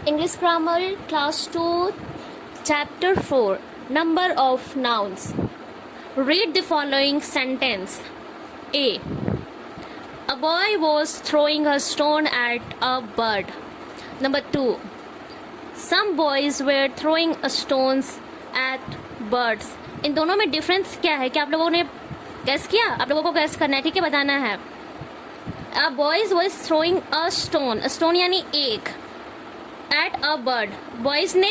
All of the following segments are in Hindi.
English Grammar Class 2 Chapter 4 Number of Nouns. Read the following sentence. A. A boy was throwing a stone at a bird. Number 2. Some boys were throwing stones at birds. इन दोनों में डिफरेंस क्या है? क्या आप लोगों ने गैस किया? आप लोगों को गैस करना है, ठीक है, बताना है. A boys was throwing a stone. Stone यानी एक. At a bird. बॉयज ने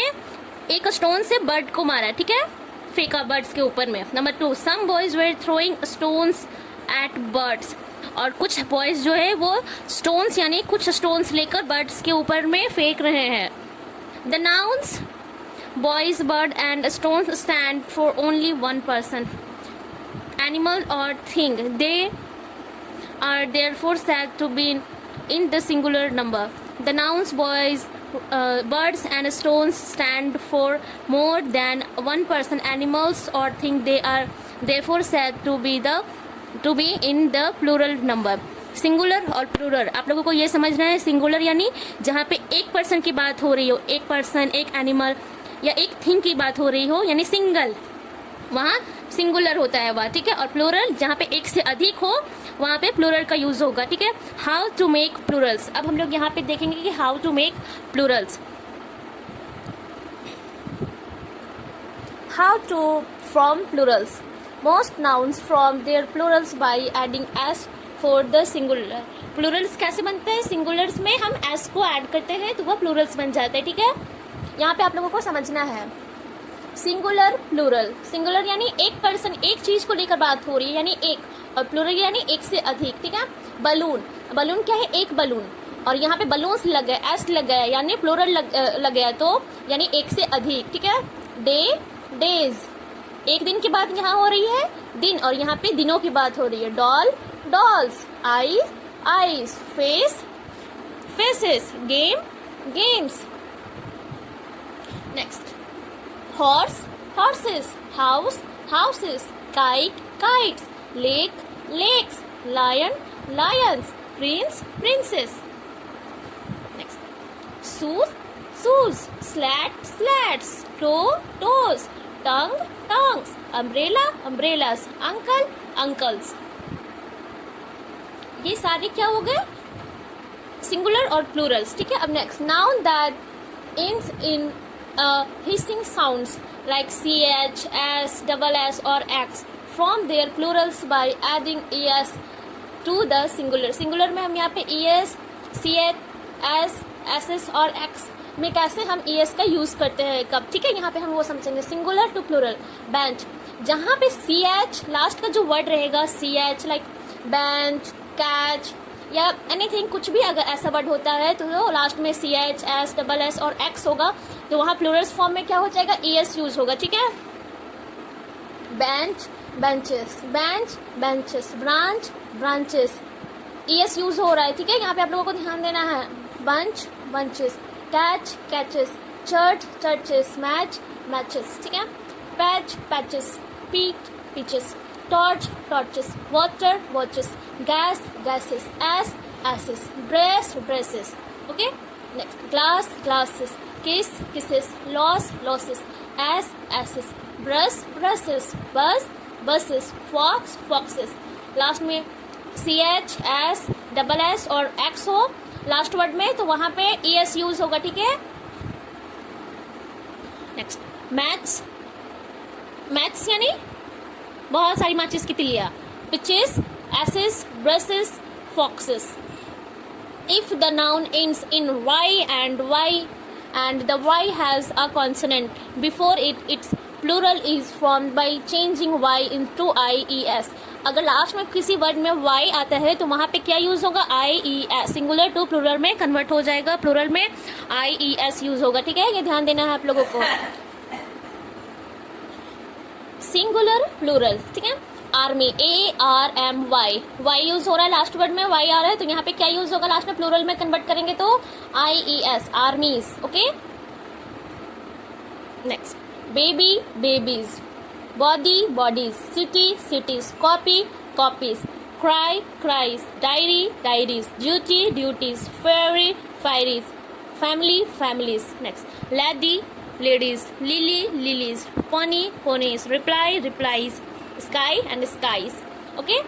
एक स्टोन से बर्ड को मारा, ठीक है, फेंका बर्ड्स के ऊपर में. Number 2. Some boys were throwing stones at birds. और कुछ बॉयज जो है वो स्टोन्स यानी कुछ स्टोन्स लेकर बर्ड्स के ऊपर में फेंक रहे हैं. The nouns boys, bird and stones stand for only one person, animal or thing. They are therefore said to be in the singular number. The nouns boys, birds and stones stand for more than one person, animals or thing. They are therefore said to be in the plural number. Singular और प्लूरल आप लोगों को ये समझना है. सिंगुलर यानी जहाँ पे एक पर्सन की बात हो रही हो, एक पर्सन, एक एनिमल या एक थिंग की बात हो रही हो, यानी सिंगल, वहाँ सिंगुलर होता है वह, ठीक है. और प्लूरल जहाँ पे एक से अधिक हो वहाँ पे प्लूरल का यूज होगा, ठीक है. How to make plurals. अब हम लोग यहाँ पे देखेंगे कि how to make plurals. How to from plurals. Most nouns from their plurals by adding S for the singular. Plurals कैसे बनते हैं? सिंगुलर्स में हम एस को ऐड करते हैं तो वह प्लूरल्स बन जाते हैं, ठीक है. यहाँ पे आप लोगों को समझना है सिंगुलर प्लूरल. सिंगुलर यानी एक पर्सन, एक चीज को लेकर बात हो रही है यानी एक, और प्लूरल यानी एक से अधिक, ठीक है. बलून. बलून क्या है? एक बलून. और यहाँ पे बलून्स लग गए, एस लग गया यानी प्लूरल लग गया, तो यानी एक से अधिक, ठीक है. Day, days. एक दिन की बात यहाँ हो रही है, दिन, और यहाँ पे दिनों की बात हो रही है. Doll, dolls. Eye, eyes. Face, faces. Game, games. Next. Horse, horses. House, houses. Kite, kites. Lake, lakes. Lion, lions. Prince, princes. Next. Shoes, shoes. Slat, slats. Toe, toes. Tongue, tongues. Umbrella, umbrellas. Uncle, uncles. ये सारे क्या हो गए? सिंगुलर और प्लूरल्स, ठीक है. अब next. Noun that ends in hissing sounds like ch, s, double s or x from their plurals by adding es to the singular. Singular में हम यहाँ पे es, ch, s, ss और x में कैसे हम es का यूज करते हैं, कब, ठीक है. यहाँ पे हम वो समझेंगे. Singular to plural. बेंच. जहाँ पे ch लास्ट का जो वर्ड रहेगा, ch लाइक बेंच, कैच या एनीथिंग, कुछ भी अगर ऐसा वर्ड होता है तो लास्ट में ch, s, डबल s और x होगा, तो वहाँ प्लूरल्स फॉर्म में क्या हो जाएगा? es यूज होगा, ठीक है. Bench, benches. Bench, benches. Branch, branches. es use हो रहा है, ठीक है. यहाँ पे आप लोगों को ध्यान देना है. Bunch, bunches. Catch, catches. Church, churches. Match, matches, ठीक है. Patch, patches. Peach, peaches. Torch, torches. Water, watches. Gas, gases. Ass, asses. Dress, dresses. Okay. Next. Glass, glasses. Kiss, kisses. Loss, losses. Ass, asses. Brush, brushes. Bus, buses. Fox, foxes. Last में ch, s, डबल s और x हो लास्ट वर्ड में, तो वहां पे es यूज होगा, ठीक है. नेक्स्ट. मैथ्स. मैथ्स यानी बहुत सारी माचिस की तिलिया. Pitches, asses, brushes, foxes. If the noun ends in y and the y has a consonant before it, its plural is formed by changing y into ies. अगर लास्ट में किसी वर्ड में y आता है तो वहाँ पे क्या यूज होगा? ies. सिंगुलर टू प्लूरल में कन्वर्ट हो जाएगा, प्लूरल में ies यूज होगा, ठीक है. ये ध्यान देना है आप लोगों को. सिंगुलर, प्लूरल, ठीक है. Army, ARMY. y यूज हो रहा है लास्ट वर्ड में, y आ रहा है, तो यहाँ पे क्या यूज होगा? लास्ट में प्लूरल में कन्वर्ट करेंगे तो IES. Armies, okay. Next. Baby, babies. Body, bodies. City, cities. Copy, copies. Cry, cries. Diary, diaries. Duty, duties. Ferry, ferries. family, families. Next, lady, ladies, lily, lilies, pony, ponies, reply, replies, sky and skies. Okay,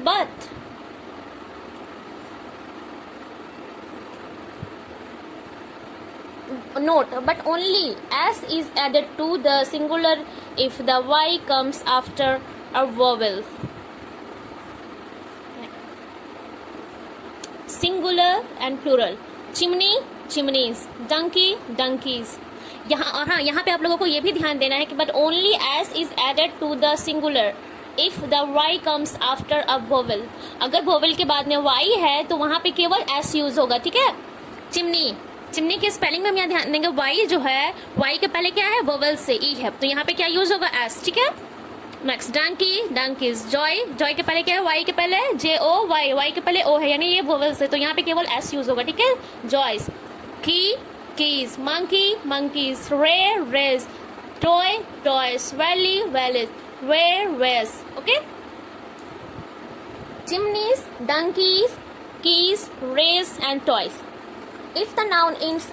but note, but only s is added to the singular if the y comes after a vowel. Singular and plural. Chimney, chimneys, donkey, donkeys. यहाँ और हाँ, यहाँ पे आप लोगों को ये भी ध्यान देना है कि but only S is added to the singular if the Y comes after a vowel. अगर वोवल के बाद में वाई है तो वहाँ पे केवल एस यूज होगा. ठीक है. चिमनी, चिमनी के स्पेलिंग में हम यहाँ ध्यान देंगे. वाई जो है, वाई के पहले क्या है, वोवल से ई है, तो यहाँ पे क्या यूज होगा, एस. ठीक है. Next, donkey, donkeys. Joy, joy के पहले क्या है, वाई के पहले जे ओ वाई, वाई के पहले ओ है, यानी ये वोवल्स है, तो यहाँ पे केवल एस यूज होगा. ठीक है. Joys. Key, keys. Monkey, monkeys. Ray, rays. Toy, toys. Valley, valleys. Wear, wears. Okay. Chimneys, donkeys, keys, rays and toys. If the nouns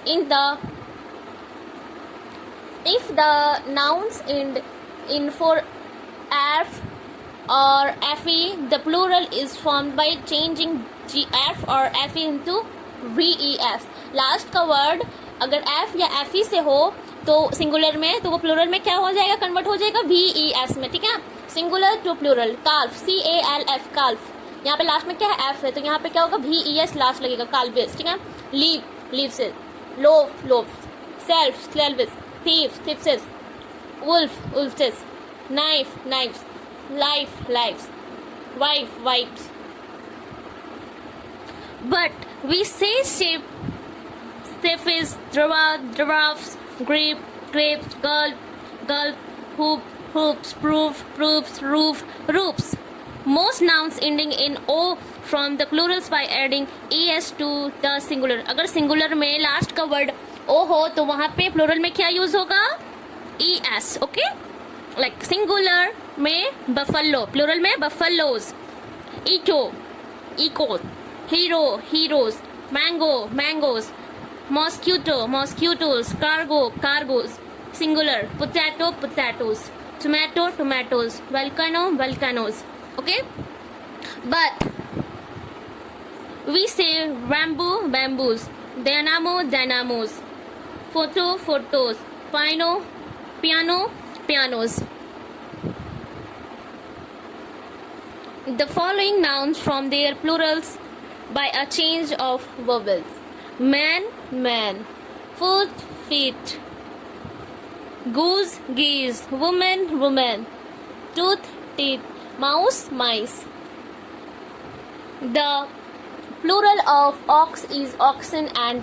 end in for f or fe, the plural is formed by changing f or fe into ves. Last का वर्ड अगर f या fe से हो तो सिंगुलर में, तो वो प्लूरल में क्या हो जाएगा, कन्वर्ट हो जाएगा ves में. ठीक है. Singular to plural. Calf, calf, calf. यहाँ पे लास्ट में क्या है, एफ है, तो यहाँ पे क्या होगा, ves लास्ट लगेगा, काल्वेस. ठीक है. Leaf, leaves. Loaf, loafs. Self, selves. Thief, thieves. Wolf, wolves. Knife, knifes. Life, lifes. Wife, wifes. But we say shape, stephes, drafts, grape, grapes, gulp, hoop, hoops, proof, proofs, roof, roofs. Most nouns ending in o from the plurals by adding es to the singular. अगर सिंगुलर में लास्ट का वर्ड o हो तो वहां पे प्लूरल में क्या यूज होगा, es. ओके. लाइक सिंगुलर में बफलो, प्लूरल में buffaloes. Echo, echoes. Hero, heroes. Mango, mangoes. Mosquito, mosquitoes. Cargo, cargoes. Singular. Potato, potatoes. Tomato, tomatoes. Volcano, volcanoes. Okay, but we say bamboo, bamboos. Dynamo, dynamos. Photo, photos. Piano, piano, pianos. The following nouns from their plurals by a change of vowels: man, man. Foot, feet. Goose, geese. Woman, woman. Tooth, teeth. Mouse, mice. The plural of ox is oxen and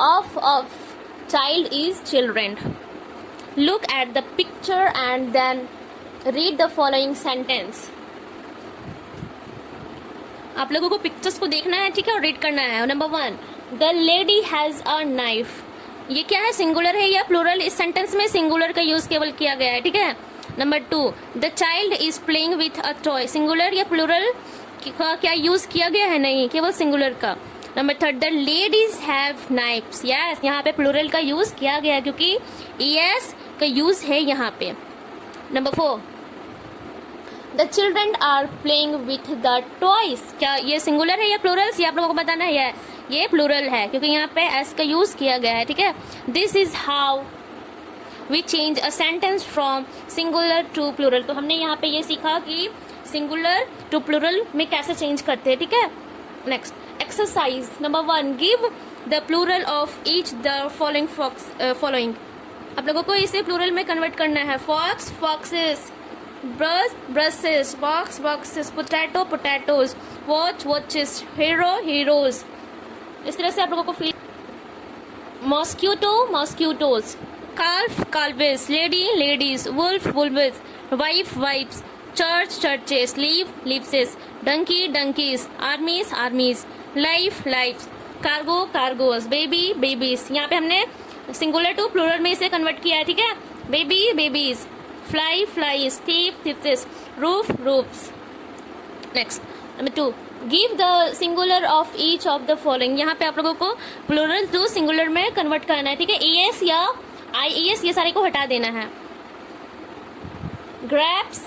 of child is children. Look at the picture and then read the following sentence. आप लोगों को पिक्चर्स को देखना है, ठीक है, और रीड करना है. Number 1, the lady has a knife. ये क्या है, सिंगुलर है या प्लूरल? इस सेंटेंस में सिंगुलर का यूज केवल किया गया है. ठीक है. Number 2, the child is playing with a toy. Singular या प्लूरल का क्या यूज किया गया है? नहीं, केवल सिंगुलर का. Number 3, the ladies have knifes. Yes, यहाँ पे प्लूरल का यूज किया गया है क्योंकि es का यूज है यहाँ पे. Number 4, the children are playing with the toys. क्या ये सिंगुलर है या प्लूरल? ये आप लोगों को बताना है. ये प्लूरल है क्योंकि यहाँ पे s का यूज किया गया है. ठीक है. This is how we change a sentence from singular to plural. तो हमने यहाँ पे ये सीखा कि singular to plural में कैसे चेंज करते हैं. ठीक है. Next, exercise number 1, give the plural of each the following. आप लोगों को इसे प्लूरल में कन्वर्ट करना है. Fox, foxes. Brush, brushes. Box, boxes. Potato, potatoes. Watch, watches. Hero, heroes. इस तरह से आप लोगों को feel. Mosquito, mosquitoes. Calf, calves. Lady, ladies. Wolf, wolves. Wife, wives. Church, churches. Leaf, leaves. Donkey, donkeys. Armies, armies. Life, lives. Cargo, cargos. Baby, babies. यहाँ पे हमने सिंगुलर टू प्लूरल में इसे कन्वर्ट किया है. ठीक है. Baby, babies. Fly, flies. Thief, thieves. Roof, roofs. Next, number 2, give the singular of each of the following. यहाँ पे आप लोगों को प्लूरल टू सिंगुलर में कन्वर्ट करना है, ठीक है। ईएस या आईईएस ये सारे को हटा देना है। Grapes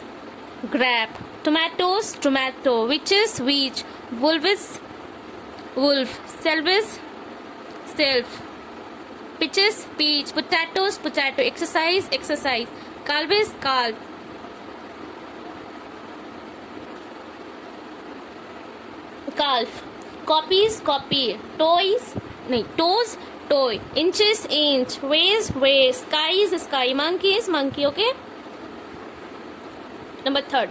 grape, tomatoes tomato, witches witch, wolves wolf, selves self, peaches peach, potatoes potato, exercise exercise, calves calf, calf, copies copy, toys नहीं toes toy, inches inch, ways way, skies sky, monkeys monkey. Okay, number 3,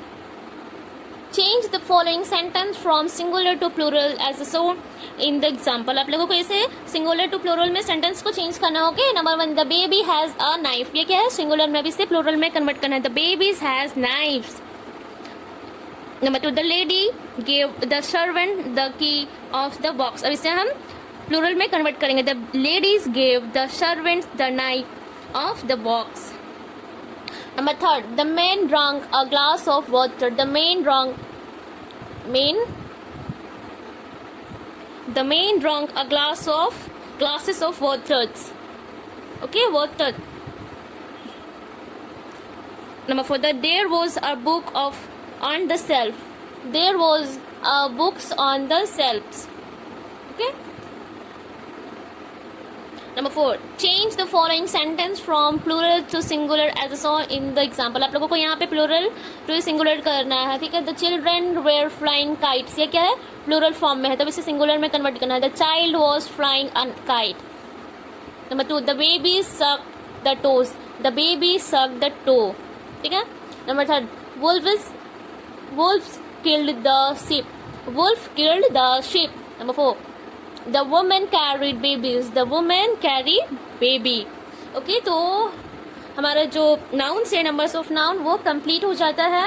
change the following sentence from singular to plural as shown in the example. आप लोगों को इसे सिंगुलर टू प्लूरल में सेंटेंस को चेंज करना होगा। Number 1, the baby has a knife, ये क्या है, सिंगुलर में भी इसे प्लूरल में कन्वर्ट करना है, the babies has knifes. Number 2, the lady give the servant the key of the box, अब इसे हम प्लूरल में कन्वर्ट करेंगे, the ladies give the servants the knife of the box. Number 3, the man drank a glass of water. The man drank a glasses of water. Okay, water. Number 4, there was a book on the shelf. There was books on the shelves. Okay. Number 4, change the following sentence from plural to singular as shown in the example। आप लोगों को यहाँ पे plural to singular करना है, ठीक है। The children were flying kites, ये क्या है, plural form में है, तब इसे singular में convert करना है, the child was flying a kite। Number 2, the baby sucked the toes, the baby sucked the toe, ठीक है। Number 3, wolves killed the sheep, wolf killed the sheep। Number 4, the woman carried babies, the woman carried baby। Okay, तो हमारा जो नाउन से नंबर्स ऑफ नाउन वो कंप्लीट हो जाता है।